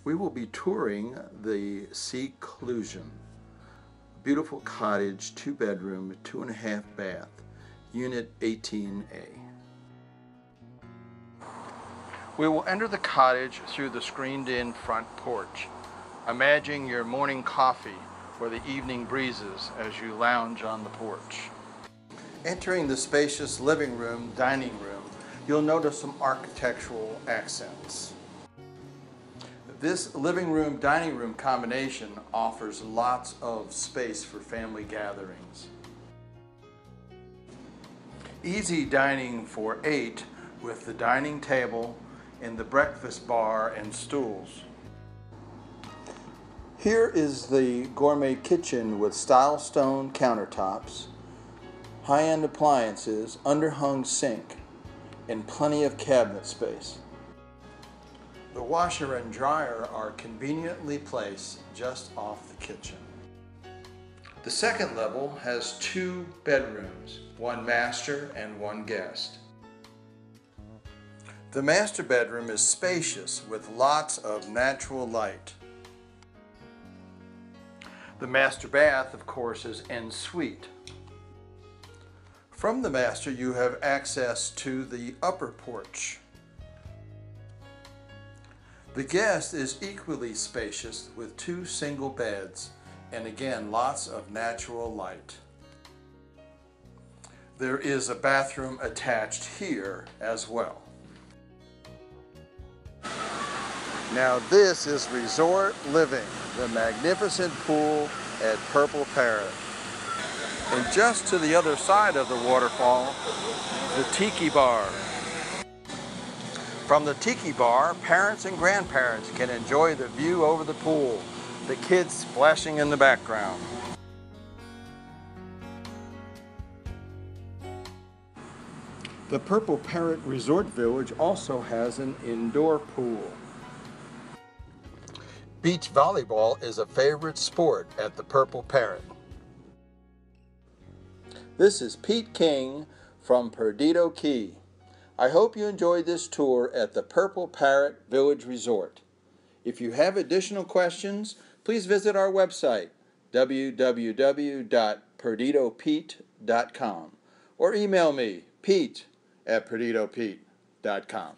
We will be touring the Seaclusion, beautiful cottage, 2-bedroom, 2.5 bath, unit 18A. We will enter the cottage through the screened-in front porch. Imagine your morning coffee or the evening breezes as you lounge on the porch. Entering the spacious living room, dining room, you'll notice some architectural accents. This living room, dining room combination offers lots of space for family gatherings. Easy dining for 8 with the dining table and the breakfast bar and stools. Here is the gourmet kitchen with style stone countertops, high-end appliances, underhung sink, and plenty of cabinet space. The washer and dryer are conveniently placed just off the kitchen. The second level has 2 bedrooms, 1 master and 1 guest. The master bedroom is spacious with lots of natural light. The master bath, of course, is en suite. From the master, you have access to the upper porch. The guest is equally spacious with 2 single beds and again lots of natural light. There is a bathroom attached here as well. Now this is resort living, the magnificent pool at Purple Parrot. And just to the other side of the waterfall, the Tiki Bar. From the Tiki Bar, parents and grandparents can enjoy the view over the pool, the kids splashing in the background. The Purple Parrot Resort Village also has an indoor pool. Beach volleyball is a favorite sport at the Purple Parrot. This is Pete King from Perdido Key. I hope you enjoyed this tour at the Purple Parrot Village Resort. If you have additional questions, please visit our website, www.perdidopete.com, or email me, pete@perdidopete.com.